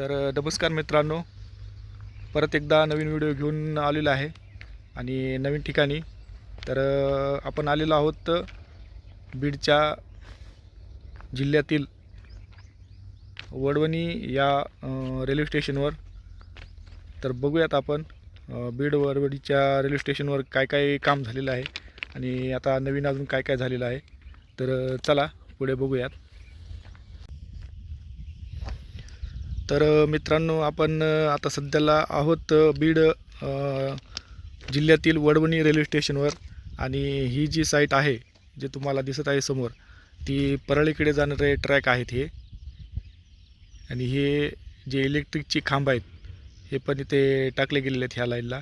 तर नमस्कार मित्रांनो, परत एकदा नवीन व्हिडिओ घेऊन आलेलो आहे आणि नवीन ठिकाणी. तर आपण आलेलो आहोत बीडच्या जिल्ह्यातील वडवणी या रेल्वे स्टेशनवर. तर बघूयात आपण बीड वडवणीच्या रेल्वे स्टेशनवर काय काय काम झालेलं आहे आणि आता नवीन अजून काय काय झालेलं आहे. तर चला पुढे बघूयात. तर मित्रांनो, आपण आता सध्याला आहोत बीड जिल्ह्यातील वडवणी रेल्वे स्टेशनवर. आणि ही जी साईट आहे, जे तुम्हाला दिसत आहे समोर, ती परळीकडे जाणारे ट्रॅक आहेत हे. आणि हे जे इलेक्ट्रिकची खांब आहेत हे पण इथे टाकले गेलेले आहेत ह्या लाईनला.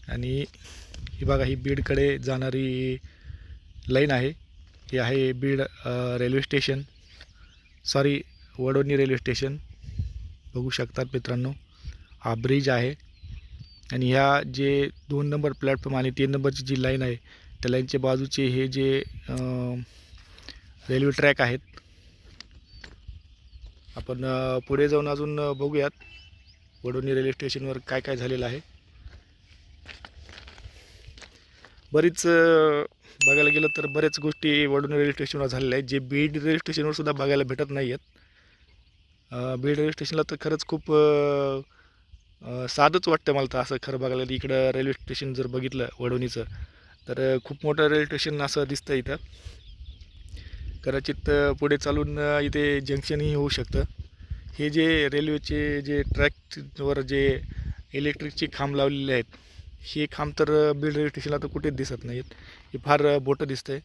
आणि ही बघा, ही बीडकडे जाणारी लाईन आहे. ही आहे Beed railway station, sorry Wadwani railway station. बघू शकतात मित्रांनो, हा ब्रिज आहे. आणि ह्या जे 2 नंबर प्लॅटफॉर्म आणि 3 नंबरची जी लाईन आहे, त्या लाईनच्या बाजूचे हे जे रेल्वे ट्रॅक आहेत. आपण पुढे जाऊन अजून बघूयात वडवणी रेल्वे स्टेशनवर काय काय झालेलं आहे. बरीच बघायला गेलं तर बऱ्याच गोष्टी वडवणी रेल्वे स्टेशनवर झालेल्या आहेत, जे बीड रेल्वे स्टेशनवर सुद्धा बघायला भेटत नाही आहेत. बीड रेल्वे स्टेशनला तर खरंच खूप साधंच वाटतं मला तर. असं खरं बघायला इकडं रेल्वे स्टेशन जर बघितलं वडवणीचं, तर खूप मोठं रेल्वे स्टेशन असं दिसतं इथं. कदाचित पुढे चालून इथे जंक्शनही होऊ शकतं. हे जे रेल्वेचे जे ट्रॅकवर जे इलेक्ट्रिकचे खांब लावलेले आहेत, हे खांब तर बीड रेल्वे स्टेशनला तर कुठेच दिसत नाहीत. हे फार मोठं दिसतंय.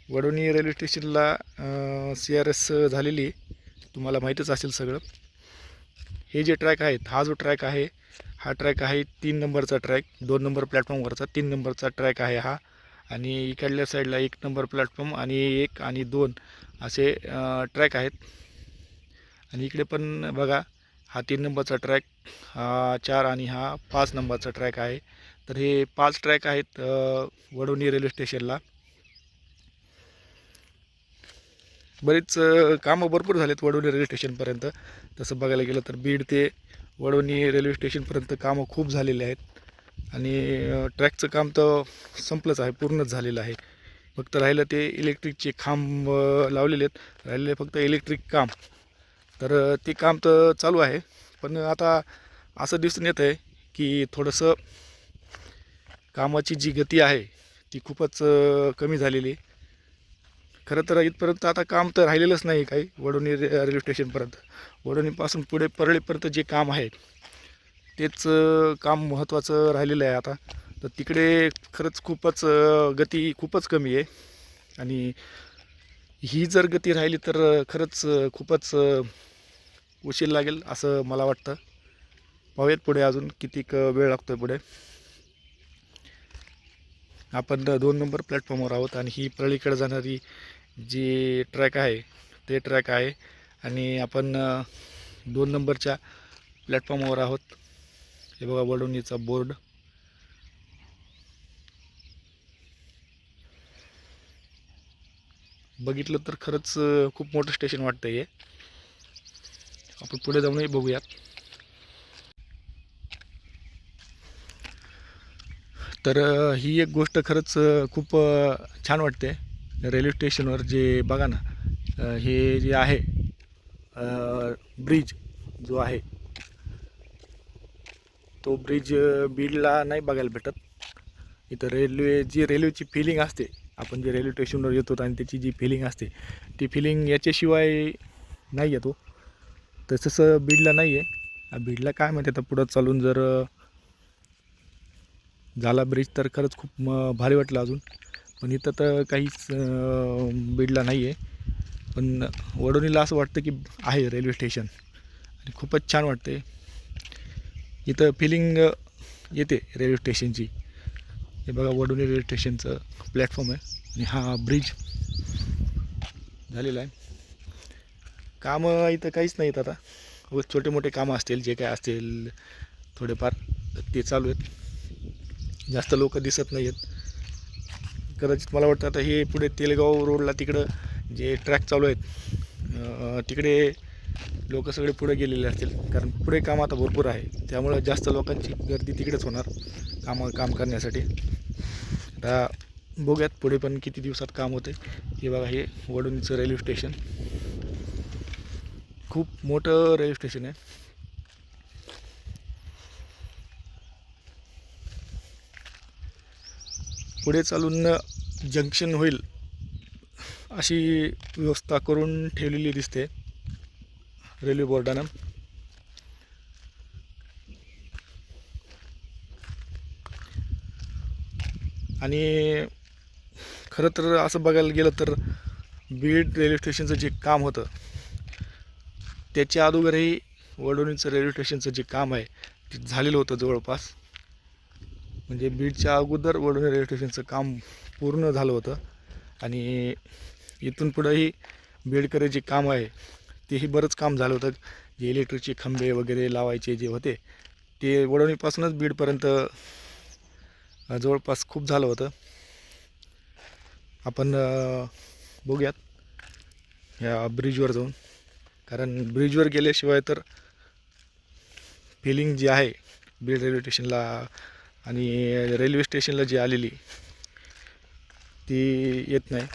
वडवणी रेल्वे स्टेशनला CRS झालेली तुम्हाला माहीतच असेल सगळं. हे जे ट्रॅक आहेत, हा जो ट्रॅक आहे, हा ट्रॅक आहे 3 नंबरचा ट्रॅक. 2 नंबर प्लॅटफॉर्मवरचा 3 नंबरचा ट्रॅक आहे हा. आणि इकडल्या साईडला 1 नंबर प्लॅटफॉर्म आणि 1 आणि 2 असे ट्रॅक आहेत. आणि इकडे पण बघा, हा 3 नंबरचा ट्रॅक, हा 4 आणि हा 5 नंबरचा ट्रॅक आहे. तर हे 5 ट्रॅक आहेत वडवणी रेल्वे स्टेशनला. बरीच कामं भरपूर झालेत वडवणी रेल्वे स्टेशनपर्यंत. तसं बघायला गेलं तर बीड ते वडवणी रेल्वे स्टेशनपर्यंत कामं खूप झालेले आहेत. आणि ट्रॅकचं काम तर संपलंच आहे, पूर्णच झालेलं आहे. फक्त राहिलं ते इलेक्ट्रिकचे खांब लावलेले आहेत, राहिलेले फक्त इलेक्ट्रिक काम. तर ते काम तर चालू आहे. पण आता असं दिसून येतं आहे की थोडंसं कामाची जी गती आहे ती खूपच कमी झालेली. खरं तर इथपर्यंत आता काम तर राहिलेलंच नाही काही वडवणी रेल्वे स्टेशनपर्यंत. वडवणीपासून पुढे परळीपर्यंत जे काम आहे तेच काम महत्त्वाचं राहिलेलं आहे आता. तर तिकडे खरंच खूपच गती खूपच कमी आहे. आणि ही जर गती राहिली तर खरंच खूपच उशीर लागेल असं मला वाटतं. पाहूयात पुढे अजून किती वेळ लागतो आहे पुढे. आपण 2 नंबर प्लॅटफॉर्मवर आहोत आणि ही परळीकडे जाणारी जी ट्रॅक आहे ते ट्रॅक आहे. आणि आपण 2 नंबरच्या प्लॅटफॉर्मवर आहोत. हे बघा वडवणीचा बोर्ड. बघितलं तर खरंच खूप मोठं स्टेशन वाटतं हे. आपण पुढे जाऊनही बघूयात. तर ही एक गोष्ट खरंच खूप छान वाटते रेल्वे स्टेशनवर. जे बघा ना, हे जे आहे ब्रिज जो आहे, तो ब्रिज बीडला नाही बघायला भेटत. इथं रेल्वेची फिलिंग असते, आपण जे रेल्वे स्टेशनवर येतो आणि त्याची जी फिलिंग असते, ती फिलिंग याच्याशिवाय नाही येतो. तसंच बीडला नाही आहे. बीडला काय माहिती आता पुढं चालून जर झाला ब्रिज तर खरंच खूप भारी वाटलं अजून. पण इथं तर काहीच बीडला नाही आहे. पण वडवणीला असं वाटतं की आहे रेल्वे स्टेशन आणि खूपच छान वाटते. इथं फिलिंग येते रेल्वे स्टेशनची. हे बघा वडवणी रेल्वे स्टेशनचं प्लॅटफॉर्म आहे आणि हा ब्रिज झालेला आहे. कामं इथं काहीच नाहीत आता. व छोटे मोठे कामं असतील, जे काय असतील थोडेफार, ते चालू आहेत. जास्त लोक दिसत नाही आहेत. कदाचित मला वाटतं आता हे पुढे तेलगाव रोडला तिकडं जे ट्रॅक चालू आहेत तिकडे लोक सगळे पुढे गेलेले असतील, कारण पुढे काम आता भरपूर आहे, त्यामुळं जास्त लोकांची गर्दी तिकडेच होणार काम करण्यासाठी. आता बघूयात पुढे पण किती दिवसात काम होते. हे बघा, हे वडोणीचं रेल्वे स्टेशन खूप मोठं रेल्वे स्टेशन आहे. पुढे चालून जंक्शन होईल अशी व्यवस्था करून ठेवलेली दिसते रेल्वे बोर्डानं. आणि खरं तर असं बघायला गेलं तर बीड रेल्वे स्टेशनचं जे काम होतं त्याच्या अगोदरही वडोणीचं रेल्वे स्टेशनचं जे काम आहे ते झालेलं होतं जवळपास. म्हणजे बीडच्या अगोदर वडोणी रेल्वे स्टेशनचं काम पूर्ण झालं होतं आणि इथून पुढंही बीडकडे जे काम आहे तेही बरंच काम झालं होतं. जे इलेक्ट्रिकचे खंबे वगैरे लावायचे जे होते ते वडोणीपासूनच बीडपर्यंत जवळपास खूप झालं होतं. आपण बघूयात या ब्रिजवर जाऊन, कारण ब्रिजवर गेल्याशिवाय तर फिलिंग जी आहे बीड रेल्वे स्टेशनला आणि रेल्वे स्टेशनला जी आलेली ती येत नाही.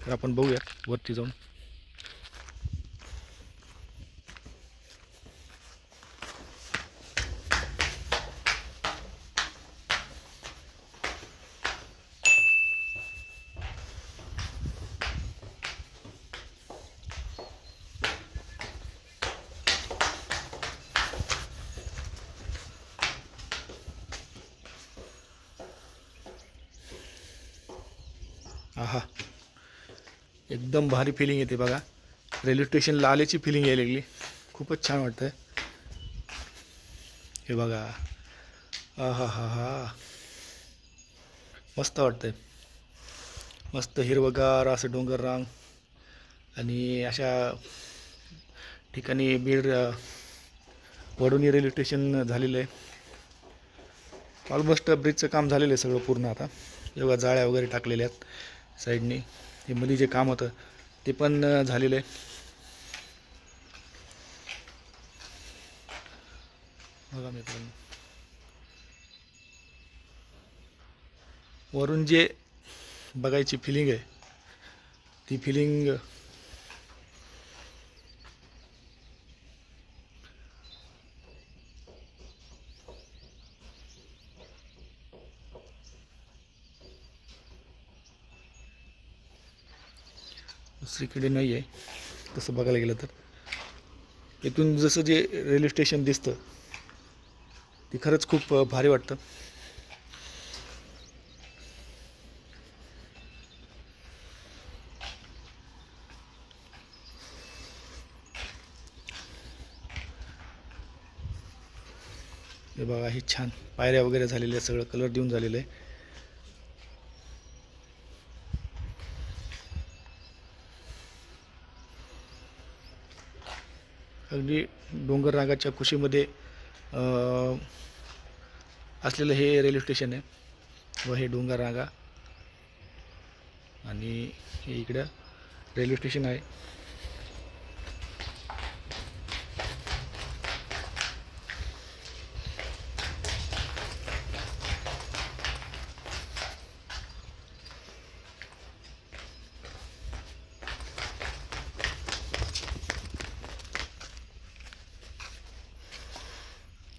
तर आपण बघूयात वरती जाऊन. आहा, एकदम भारी फिलिंग येते बघा. रेल्वे स्टेशनला आल्याची फिलिंग यायला लागली. खूपच छान वाटतंय. हे बघा, आहा हा हा, मस्त वाटतंय. मस्त हिरवगार असं डोंगर रांग आणि अशा ठिकाणी बीड वडोणी रेल्वे स्टेशन झालेलं आहे. ऑलमोस्ट ब्रिजचं काम झालेलं आहे सगळं पूर्ण. आता जेव्हा जाळ्या वगैरे टाकलेल्या आहेत साईडनी, हे मध्ये जे काम होतं ते पण झालेलं आहे. बघा मित्रांनो, वरून जे बघायची फिलिंग आहे ती फिलिंग दुसरीकडे नाही आहे. तसं बघायला गेलं तर इथून जसं जे रेल्वे स्टेशन दिसतं ते खरंच खूप भारी वाटतं. हे बघा, हे छान पायऱ्या वगैरे झालेल्या, सगळं कलर देऊन झालेलं आहे. अगदी डोंगर रांगाच्या कुशीमध्ये असलेलं हे रेल्वे स्टेशन आहे व हे डोंगर रांगा आणि हे इकडं रेल्वे स्टेशन आहे.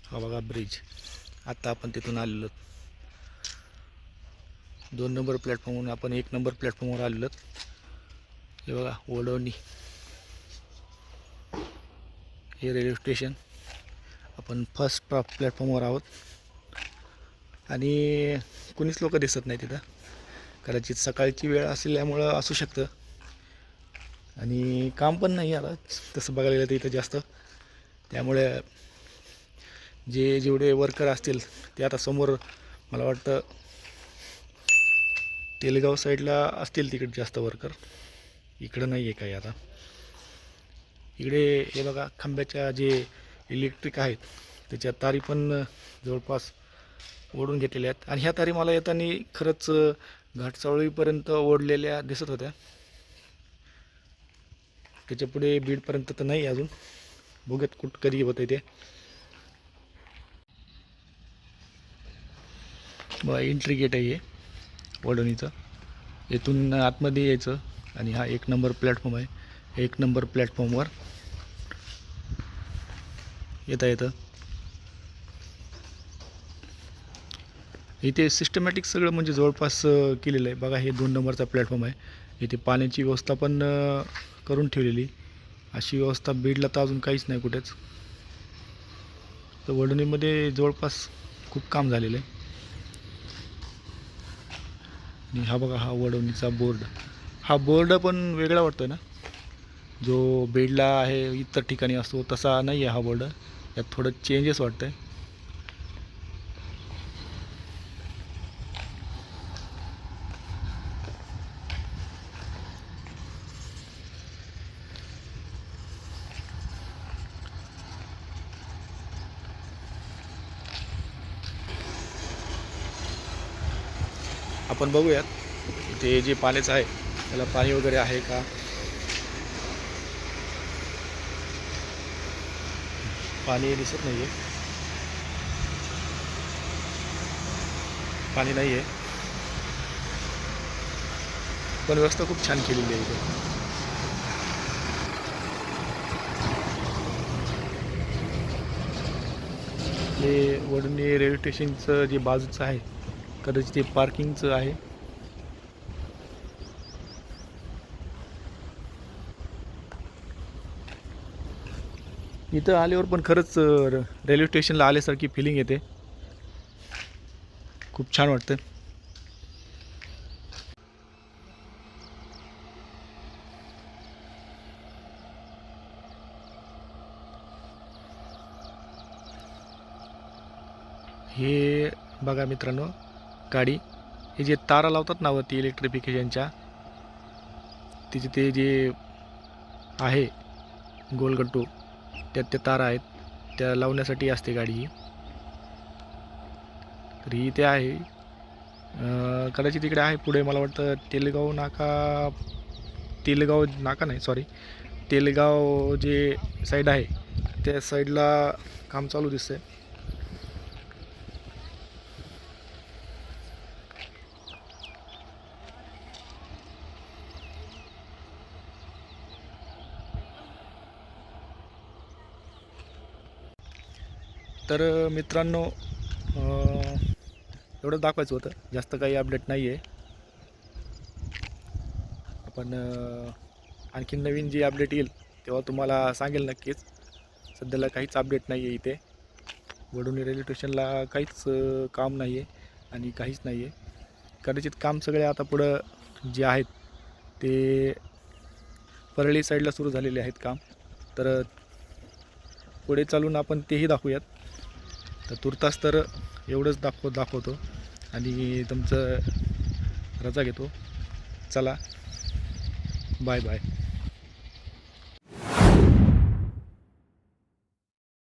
हा बघा ब्रिज. आता आपण तिथून आलेलो 2 नंबर प्लॅटफॉर्मवरून आपण 1 नंबर प्लॅटफॉर्मवर आलेलो. हे बघा वडोणी हे रेल्वे स्टेशन. आपण फर्स्ट प्लॅटफॉर्मवर आहोत आणि कोणीच लोक दिसत नाही तिथं. कदाचित सकाळची वेळ असल्यामुळं असू शकतं आणि काम पण नाही आता तसं बघायला गेलं तर इथं जास्त. त्यामुळे जेवढे वर्कर असतील ते आता समोर मला वाटतं तेलगाव साईडला असतील तिकडे जास्त वर्कर. इकडं नाही आहे काही आता. इकडे हे बघा खांब्याच्या जे इलेक्ट्रिक आहेत त्याच्या तारी पण जवळपास ओढून घेतलेल्या आहेत आणि ह्या तारी मला येताना खरंच घाटसावळीपर्यंत ओढलेल्या दिसत होत्या. त्याच्या पुढे बीडपर्यंत तर नाही अजून, बघूयात कधी होतं ते. बघा एंट्री गेट आहे हे वडवणीचं. येथून आतमध्ये यायचं आणि हा 1 नंबर प्लॅटफॉर्म आहे. 1 नंबर प्लॅटफॉर्मवर येतं. इथे सिस्टमॅटिक सगळं म्हणजे जवळपास केलेलं आहे. बघा हे 2 नंबरचा प्लॅटफॉर्म आहे. इथे पाण्याची व्यवस्था पण करून ठेवलेली. अशी व्यवस्था बीडला तर अजून काहीच नाही कुठेच. तर वडवणीमध्ये जवळपास खूप काम झालेलं आहे. आणि हा बघा हा वडवणीचा बोर्ड. हा बोर्ड पण वेगळा वाटतोय ना, जो बीडला आहे इतर ठिकाणी असतो तसा नाही आहे हा बोर्ड. यात थोडं चेंजेस वाटतंय. आपण बघूयात इथे जे पाण्याचं आहे त्याला पाणी वगैरे आहे का. पाणी दिसत नाही आहे, पाणी नाही आहे, पण व्यवस्था खूप छान केलेली आहे इथे. हे वडवणी रेल्वे स्टेशनचं जे बाजूचं आहे कदाचित ते पार्किंगचं आहे. इथं आल्यावर पण खरंच रेल्वे स्टेशनला आल्यासारखी फिलिंग येते. खूप छान वाटतं. हे बघा मित्रांनो गाडी, हे जे तारा लावतात ना वरती इलेक्ट्रिफिकेशनच्या, तिचे ते जे आहे गोलगट्टू त्यात त्या तारा आहेत, त्या लावण्यासाठी असते गाडी ही. तर ही ते आहे कदाचित इकडे आहे पुढे मला वाटतं तेलगाव नाका नाही सॉरी, तेलगाव जे साईड आहे त्या साईडला काम चालू दिसतंय. तर मित्रांनो एवढं दाखवायचं होतं, जास्त काही अपडेट नाही आहे. आपण आणखीन नवीन जी अपडेट येईल तेव्हा तुम्हाला सांगेल नक्कीच. सध्याला काहीच अपडेट नाही आहे इथे. वडवणी रेल्वे स्टेशनला काहीच काम नाही आहे आणि काहीच नाही आहे. कदाचित काम सगळे आता पुढं जे आहेत ते परळी साईडला सुरू झालेले आहेत काम. तर पुढे चालून आपण तेही दाखवूयात. तर तुर्तास तर एवढंच दाखवतो आणि तुमचं रजा घेतो. चला बाय बाय.